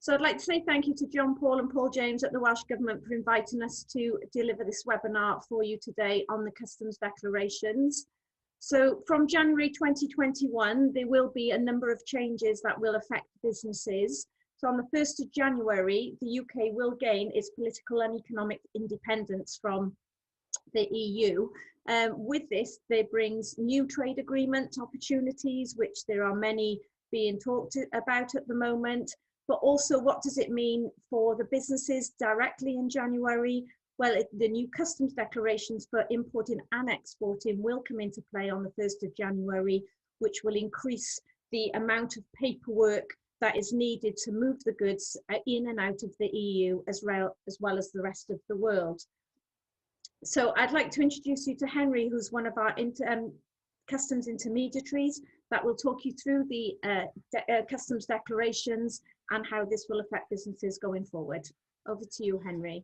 So I'd like to say thank you to John Paul and Paul James at the Welsh Government for inviting us to deliver this webinar for you today on the customs declarations. So from January 2021, there will be a number of changes that will affect businesses. So on the 1st of January, the UK will gain its political and economic independence from the EU. With this, there brings new trade agreement opportunities, which there are many being talked about at the moment. But also, what does it mean for the businesses directly in January? Well, the new customs declarations for importing and exporting will come into play on the 1st of January, which will increase the amount of paperwork that is needed to move the goods in and out of the EU as well as the rest of the world. So I'd like to introduce you to Henry, who's one of our customs intermediaries that will talk you through the customs declarations and how this will affect businesses going forward. Over to you, Henry.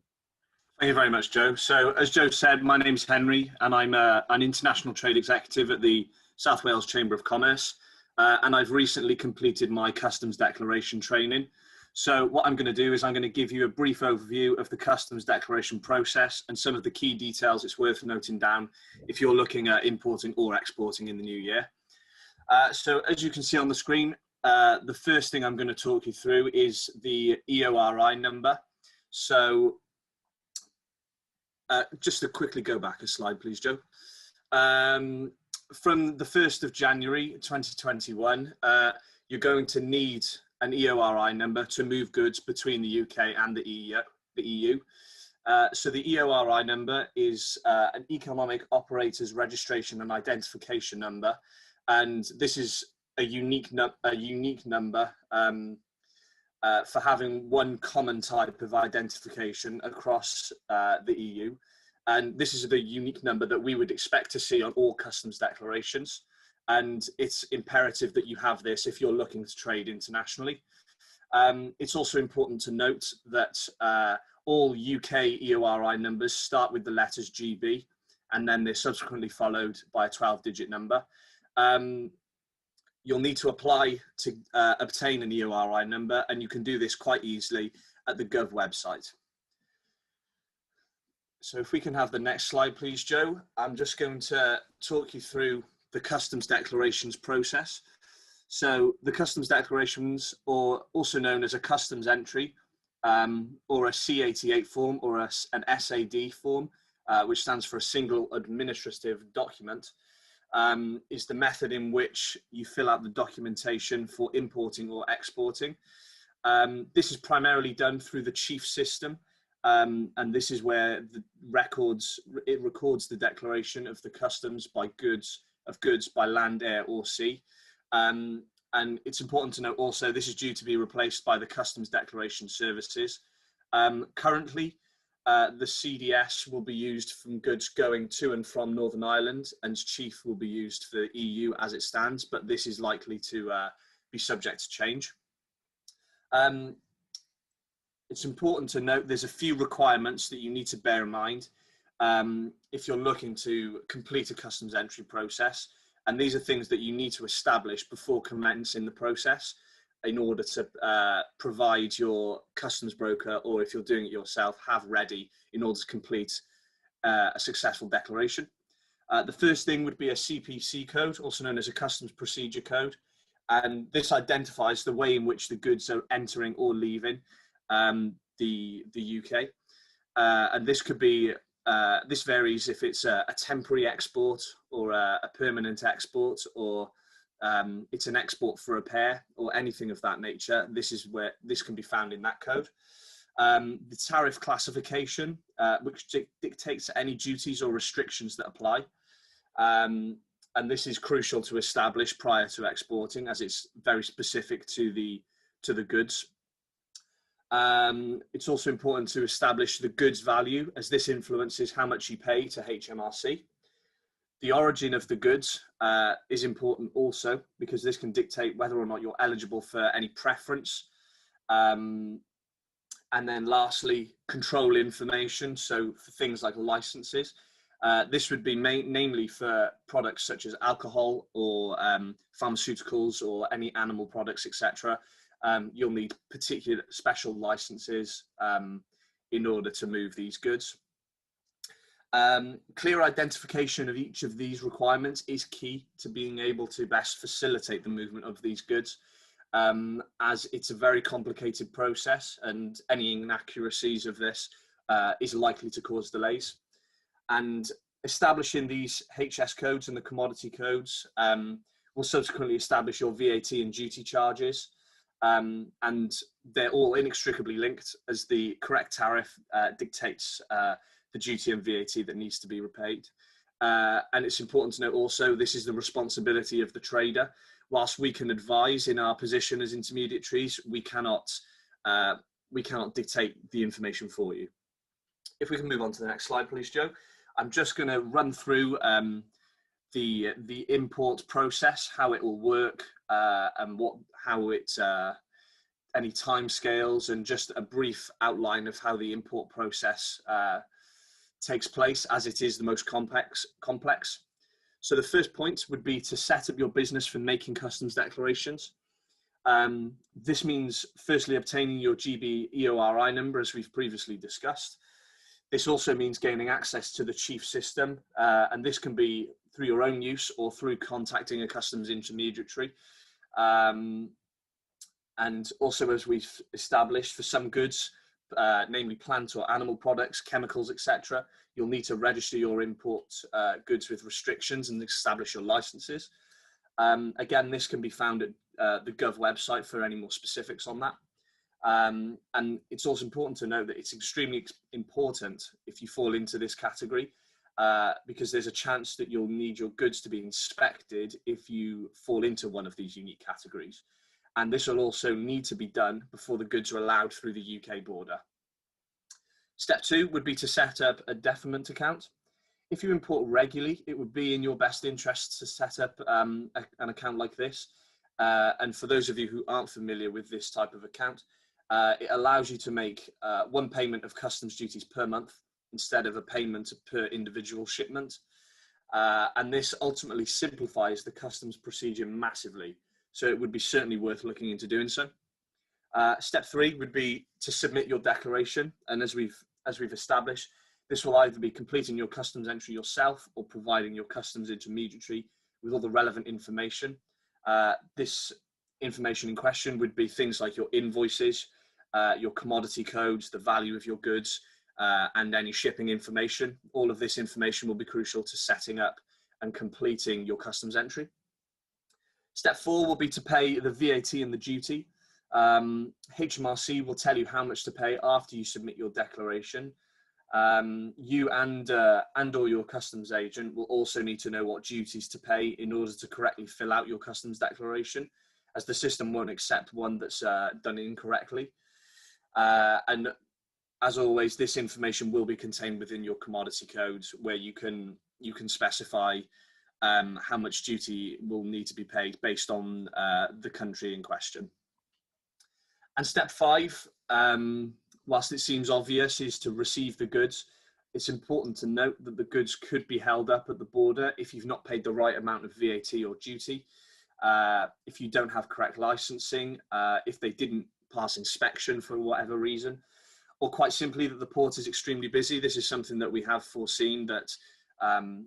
Thank you very much, Jo. So as Jo said, my name's Henry and I'm an international trade executive at the South Wales Chamber of Commerce. And I've recently completed my customs declaration training. So what I'm going to do is I'm going to give you a brief overview of the customs declaration process and some of the key details it's worth noting down if you're looking at importing or exporting in the new year. So as you can see on the screen, the first thing I'm going to talk you through is the EORI number. So just to quickly go back a slide, please, Jo. From the 1st of January 2021, you're going to need an EORI number to move goods between the UK and the EU. So the EORI number is an Economic Operators Registration and Identification number, and this is a unique number for having one common type of identification across the EU. And this is the unique number that we would expect to see on all customs declarations. And it's imperative that you have this if you're looking to trade internationally. It's also important to note that all UK EORI numbers start with the letters GB, and then they're subsequently followed by a 12-digit number. You'll need to apply to obtain an EORI number, and you can do this quite easily at the Gov website. So if we can have the next slide, please, Jo. I'm just going to talk you through the customs declarations process. So the customs declarations, or also known as a customs entry, or a C88 form, or an SAD form, which stands for a single administrative document, is the method in which you fill out the documentation for importing or exporting. This is primarily done through the chief system, and this is where it records the declaration of the customs of goods by land, air, or sea. And it's important to note also, this is due to be replaced by the Customs Declaration Services. Currently, the CDS will be used from goods going to and from Northern Ireland, and Chief will be used for the EU as it stands, but this is likely to be subject to change. It's important to note there's a few requirements that you need to bear in mind if you're looking to complete a customs entry process. And these are things that you need to establish before commencing the process in order to provide your customs broker, or if you're doing it yourself, have ready in order to complete a successful declaration. The first thing would be a CPC code, also known as a customs procedure code. And this identifies the way in which the goods are entering or leaving the UK. And this could be this varies if it's a temporary export or a permanent export, or it's an export for repair or anything of that nature. This is where this can be found in that code. The tariff classification, which dictates any duties or restrictions that apply. And this is crucial to establish prior to exporting, as it's very specific to the goods. It's also important to establish the goods value, as this influences how much you pay to HMRC. The origin of the goods is important also, because this can dictate whether or not you're eligible for any preference. And then lastly, control information. So for things like licenses, this would be namely for products such as alcohol or pharmaceuticals or any animal products, etc. you'll need particular special licenses in order to move these goods. Clear identification of each of these requirements is key to being able to best facilitate the movement of these goods, as it's a very complicated process, and any inaccuracies of this is likely to cause delays. And establishing these HS codes and the commodity codes will subsequently establish your VAT and duty charges, and they're all inextricably linked, as the correct tariff dictates the duty and VAT that needs to be repaid. And it's important to note also, this is the responsibility of the trader. Whilst we can advise in our position as intermediaries, we cannot dictate the information for you. If we can move on to the next slide, please, Joe. I'm just going to run through the import process, how it will work, and any timescales, and just a brief outline of how the import process takes place, as it is the most complex. So the first point would be to set up your business for making customs declarations. This means firstly obtaining your GB Eori number, as we've previously discussed. This also means gaining access to the chief system, and this can be through your own use or through contacting a customs intermediary. And also, as we've established, for some goods, namely plant or animal products, chemicals, etc., you'll need to register your import goods with restrictions and establish your licenses. Again, this can be found at the Gov website for any more specifics on that. And it's also important to note that it's extremely important if you fall into this category, because there's a chance that you'll need your goods to be inspected if you fall into one of these unique categories. And this will also need to be done before the goods are allowed through the UK border. Step 2 would be to set up a deferment account. If you import regularly, it would be in your best interest to set up an account like this. And for those of you who aren't familiar with this type of account, it allows you to make one payment of customs duties per month instead of a payment per individual shipment. And this ultimately simplifies the customs procedure massively. So it would be certainly worth looking into doing so. Step 3 would be to submit your declaration. And as we've established, this will either be completing your customs entry yourself or providing your customs intermediary with all the relevant information. This information in question would be things like your invoices, your commodity codes, the value of your goods, and any shipping information. All of this information will be crucial to setting up and completing your customs entry. Step 4 will be to pay the VAT and the duty. HMRC will tell you how much to pay after you submit your declaration. You and or your customs agent will also need to know what duties to pay in order to correctly fill out your customs declaration, as the system won't accept one that's done incorrectly. And as always, this information will be contained within your commodity codes, where you can specify how much duty will need to be paid based on the country in question. And step 5, whilst it seems obvious, is to receive the goods. It's important to note that the goods could be held up at the border if you've not paid the right amount of VAT or duty, if you don't have correct licensing, if they didn't pass inspection for whatever reason, or quite simply that the port is extremely busy. This is something that we have foreseen, that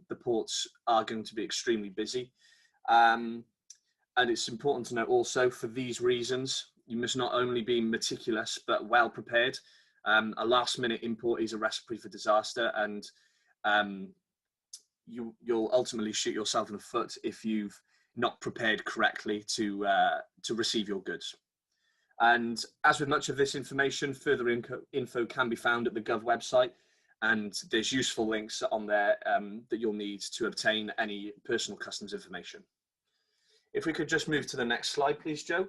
the ports are going to be extremely busy. And it's important to note also, for these reasons, you must not only be meticulous, but well prepared. A last minute import is a recipe for disaster, and you'll ultimately shoot yourself in the foot if you've not prepared correctly to receive your goods. And as with much of this information, further info can be found at the Gov website, and there's useful links on there that you'll need to obtain any personal customs information. If we could just move to the next slide, please, Joe.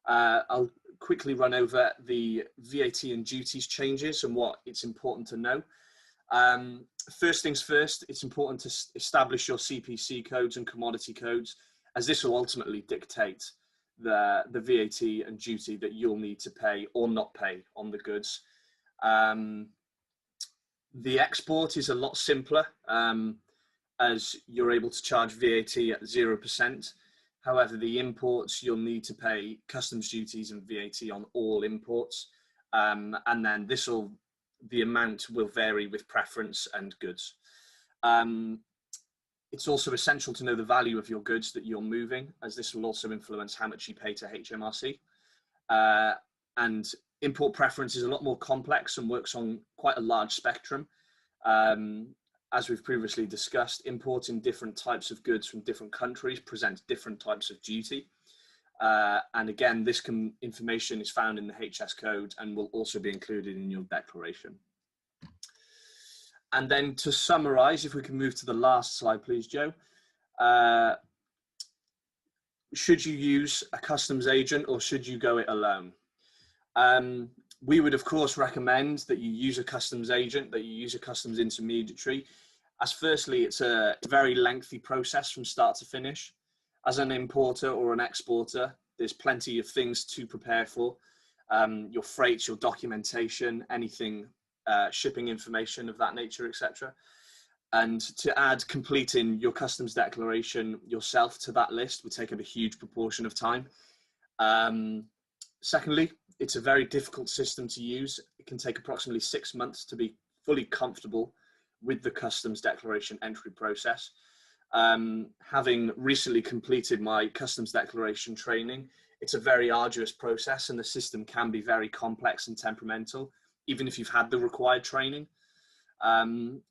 I'll quickly run over the VAT and duties changes and what it's important to know. First things first, it's important to establish your CPC codes and commodity codes, as this will ultimately dictate the VAT and duty that you'll need to pay or not pay on the goods. The export is a lot simpler, as you're able to charge VAT at 0%. However, the imports, you'll need to pay customs duties and VAT on all imports. And then the amount will vary with preference and goods. It's also essential to know the value of your goods that you're moving, as this will also influence how much you pay to HMRC. And import preference is a lot more complex and works on quite a large spectrum. As we've previously discussed, importing different types of goods from different countries presents different types of duty. And again, this information is found in the HS code and will also be included in your declaration. And then to summarize, if we can move to the last slide, please, Joe. Should you use a customs agent or should you go it alone? We would, of course, recommend that you use a customs agent, that you use a customs intermediary, as firstly, it's a very lengthy process from start to finish. As an importer or an exporter, there's plenty of things to prepare for. Your freights, your documentation, anything, shipping information of that nature, etc. And to add completing your customs declaration yourself to that list would take up a huge proportion of time. Secondly, it's a very difficult system to use. It can take approximately 6 months to be fully comfortable with the customs declaration entry process. Having recently completed my customs declaration training, it's a very arduous process and the system can be very complex and temperamental, even if you've had the required training.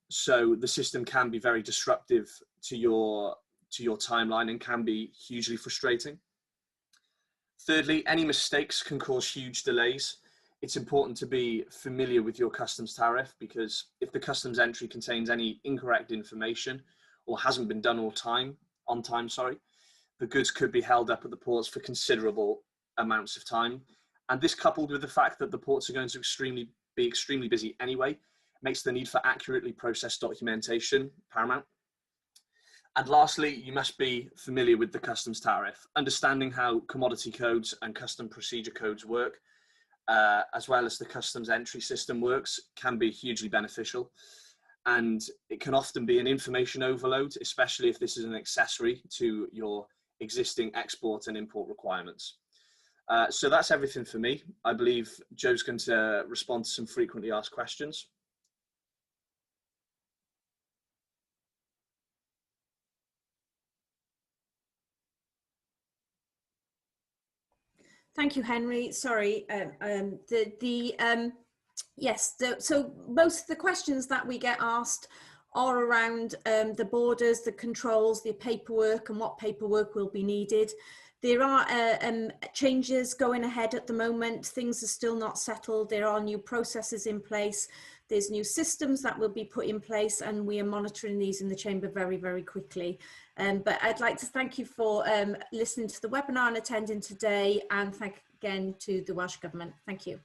So the system can be very disruptive to your timeline and can be hugely frustrating. Thirdly, any mistakes can cause huge delays. It's important to be familiar with your customs tariff, because if the customs entry contains any incorrect information or hasn't been done on time, the goods could be held up at the ports for considerable amounts of time. And this, coupled with the fact that the ports are going to be extremely busy anyway, makes the need for accurately processed documentation paramount. And lastly, you must be familiar with the customs tariff. Understanding how commodity codes and custom procedure codes work, as well as the customs entry system works, can be hugely beneficial. And it can often be an information overload, especially if this is an accessory to your existing export and import requirements. So that's everything for me. I believe Joe's going to respond to some frequently asked questions. Thank you, Henry. Sorry, yes, so most of the questions that we get asked are around the borders, the controls, the paperwork, and what paperwork will be needed. There are changes going ahead at the moment. Things are still not settled. There are new processes in place. There's new systems that will be put in place, and we are monitoring these in the Chamber very, very quickly. But I'd like to thank you for listening to the webinar and attending today, and thank again to the Welsh Government. Thank you.